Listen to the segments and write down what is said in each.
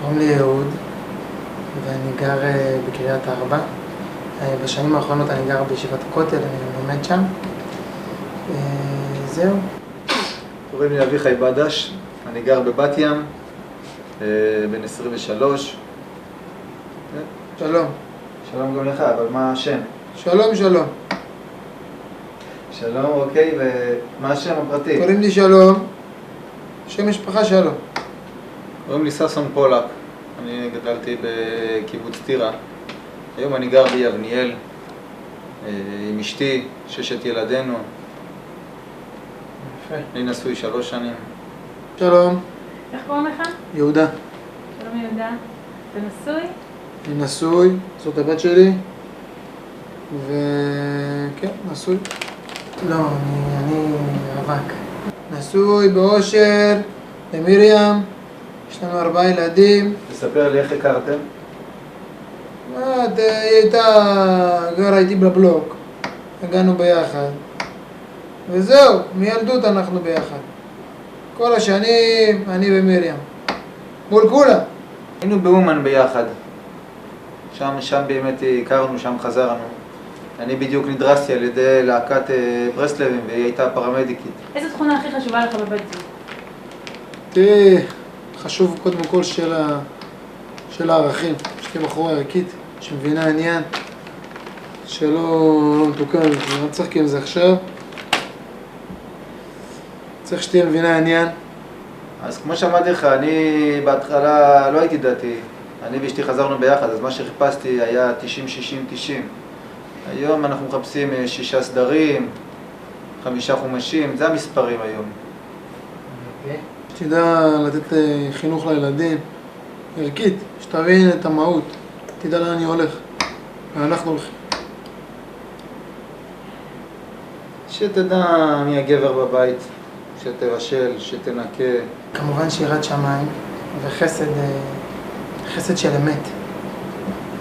קוראים לי יהוד, ואני גר בקריית ארבע. בשנים האחרונות אני גר בישיבת הכותל, אני לומד שם. זהו. קוראים לי אביחי בדש, אני גר בבת ים, בן 23. שלום. שלום גם לך, אבל מה השם? שלום, שלום. שלום, אוקיי, ומה השם הפרטי? קוראים לי שלום, שם משפחה שלום. קוראים לי ששון פולק, אני גדלתי בקיבוץ טירה. היום אני גר ביבניאל, עם אשתי, 6 ילדינו. יפה. אני נשוי 3 שנים. שלום. איך קוראים לך? יהודה. שלום יהודה. אתה נשוי? אני נשוי, זאת הבת שלי, וכן, נשוי. לא, אני רווק. נשוי באושר, למרים, יש לנו 4 ילדים. תספר לי איך הכרתם? היא הייתה גרה איתי בבלוק, הגענו ביחד, וזהו, מילדות אנחנו ביחד. כל השנים, אני ומרים, מול כולם. היינו באומן ביחד. שם באמת הכרנו, שם חזרנו. אני בדיוק נדרסתי על ידי להקת ברסלבים, והיא הייתה פרמדיקית. איזו תכונה הכי חשובה לך בבת זוג? תראי, חשוב קודם כל של הערכים, שתהיה בחורה ערכית, שמבינה עניין, שלא מתוקן, אני לא צריך עם זה עכשיו. צריך שתהיה מבינה עניין. אז כמו שאמרתי לך, אני בהתחלה לא הייתי דתי. אני ואשתי חזרנו ביחד, אז מה שחיפשתי היה 90-60-90. היום אנחנו מחפשים 6 סדרים, 5 חומשים, זה המספרים היום. שתדע לתת חינוך לילדים, ערכית, שתבין את המהות, תדע לאן אני הולך, ואנחנו הולכים. שתדע מי הגבר בבית, שתבשל, שתנקה. כמובן שירת שמיים וחסד, חסד של אמת.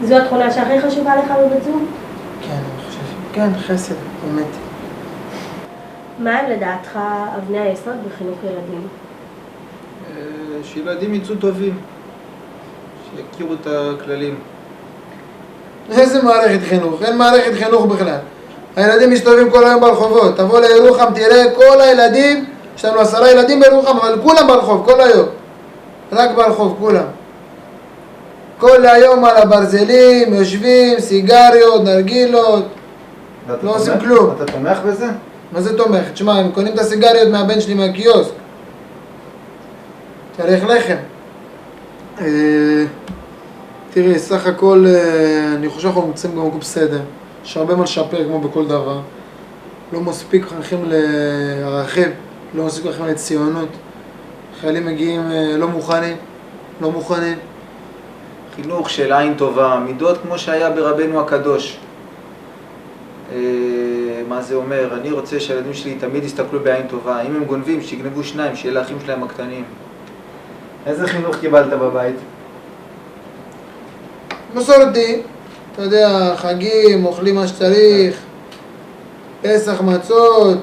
זו התכונה שהכי חשובה לך בבת זוג? כן, אני חושב, כן, חסד, אמת. מה הם לדעתך אבני היסוד בחינוך ילדים? שילדים יצאו טובים, שיכירו את הכללים. איזה מערכת חינוך? אין מערכת חינוך בכלל. הילדים מסתובבים כל היום ברחובות. תבוא לירוחם, תראה כל הילדים, יש לנו 10 ילדים בירוחם, אבל כולם ברחוב, כל היום. רק ברחוב, כולם. כל היום על הברזלים, יושבים, סיגריות, נרגילות, לא עושים כלום. אתה תומך בזה? מה זה תומך? תשמע, הם קונים את הסיגריות מהבן שלי מהקיוסק. צריך לחם. תראי, סך הכל, אני חושב שאנחנו נמצאים במקום בסדר. יש הרבה מה לשפר כמו בכל דבר. לא מספיק חניכים לערכים, לא מספיק חניכים לציונות. חיילים מגיעים לא מוכנים. חינוך של עין טובה, מידות כמו שהיה ברבנו הקדוש. מה זה אומר? אני רוצה שהילדים שלי תמיד יסתכלו בעין טובה. אם הם גונבים, שיגנבו 2, שיהיה לאחים שלהם הקטנים. איזה חינוך קיבלת בבית? מסורתי, אתה יודע, חגים, אוכלים מה שצריך, פסח מצות,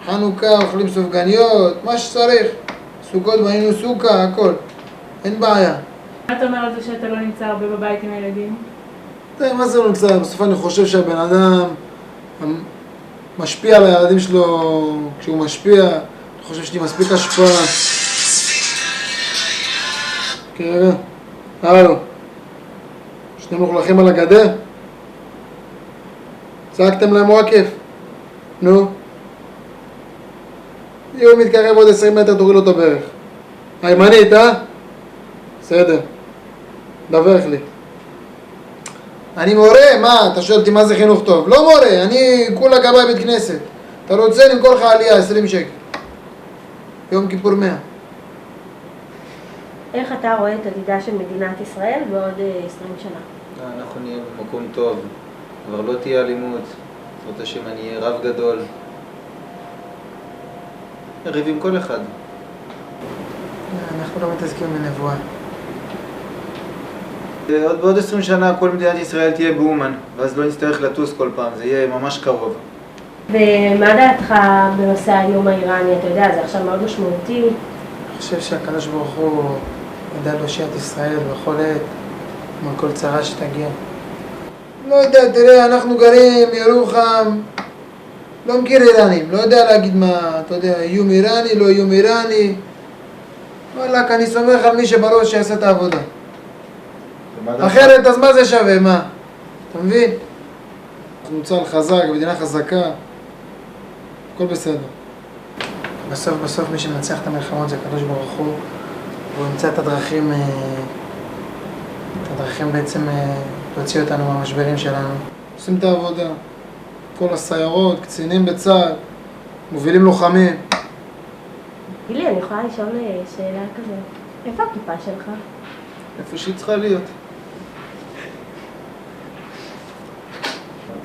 חנוכה, אוכלים סופגניות, מה שצריך. סוכות בנינו סוכה, הכל. אין בעיה. מה אתה אומר על זה שאתה לא נמצא הרבה בבית עם הילדים? מה זה לא נמצא? בסוף אני חושב שהבן אדם משפיע על הילדים שלו, כשהוא משפיע, אני חושב שתהיה מספיק השפעה. כן, הלו. שני מלוכלכים על הגדר? צעקתם להם וואקף? נו. אם הוא מתקרב עוד 20 מטר תוריד לו את הברך. הימנית, בסדר. דווח לי. אני מורה? מה? אתה שואל אותי מה זה חינוך טוב? לא מורה, אני כולה גבאי בית כנסת. אתה רוצה למכור לך עלייה 20 שקל. יום כיפור 100. איך אתה רואה את עתידה של מדינת ישראל בעוד 20 שנה? אנחנו נהיה במקום טוב, כבר לא תהיה אלימות, זאת השם אני אהיה רב גדול. ריב עם כל אחד. אנחנו לא מתעסקים בנבואה. עוד בעוד 20 שנה כל מדינת ישראל תהיה באומן, ואז לא נצטרך לטוס כל פעם, זה יהיה ממש קרוב. ומה דעתך בנושא האיום האיראני? אתה יודע, זה עכשיו מאוד משמעותי. אני חושב שהקדוש ברוך הוא ידע להושיע את ישראל בכל עת, עם כל צרה שתגיע. לא יודע, תראה, אנחנו גרים ירוחם, לא מכיר איראנים, לא יודע להגיד מה, אתה יודע, איום איראני, לא איום איראני. וואלק, אני סומך על מי שבראש שיעשה את העבודה. אחרת, אז מה זה שווה, מה? אתה מבין? אנחנו צה"ל חזק, מדינה חזקה, הכל בסדר. בסוף מי שמנצח את המלחמות זה הקדוש ברוך הוא, והוא ימצא את הדרכים בעצם להוציא אותנו מהמשברים שלנו. עושים את העבודה, כל הסיירות, קצינים בצה"ל, מובילים לוחמים. גילי, אני יכולה לשאול שאלה כזה, איפה הכיפה שלך? איפה שהיא צריכה להיות.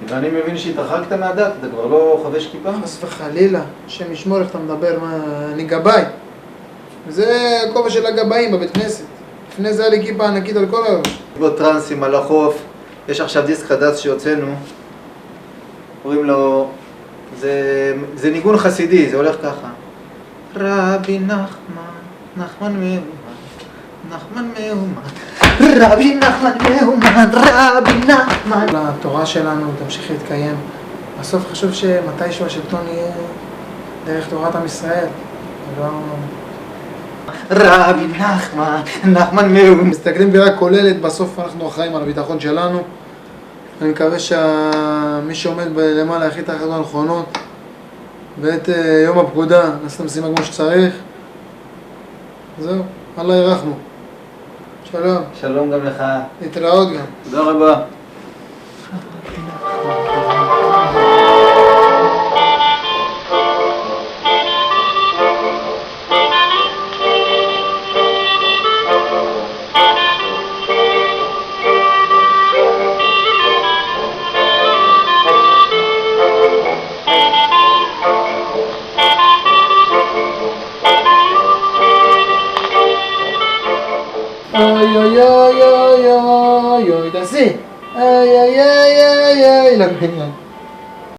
ואני מבין שהתרחקת מהדת, אתה כבר לא חובש כיפה? חס וחלילה, השם ישמור איך אתה מדבר, מה, אני גבאי. זה הכובע של הגבאים בבית כנסת. לפני זה היה לי כיפה ענקית על כל הראש. בו טרנסים על החוף, יש עכשיו דיסק חדש שיוצאנו, קוראים לו, זה ניגון חסידי, זה הולך ככה. רבי נחמן מאומן, רבי נחמן. התורה שלנו תמשיך להתקיים. בסוף חשוב שמתישהו השלטון יהיה דרך תורת עם ישראל. לא... רבי נחמן מאומן. מסתכלים בראייה כוללת, בסוף אנחנו אחראים על הביטחון שלנו. אני מקווה שמי שעומד למעלה יכין את ההחלטות הנכונות. בעת יום הפקודה, נעשה את המשימה כמו שצריך. זהו, אללה ירחמו. שלום. שלום גם לך. להתראות גם. תודה רבה. אוי אוי אוי אוי אוי אוי, תעשי! אוי אוי אוי אוי אוי, לבניין.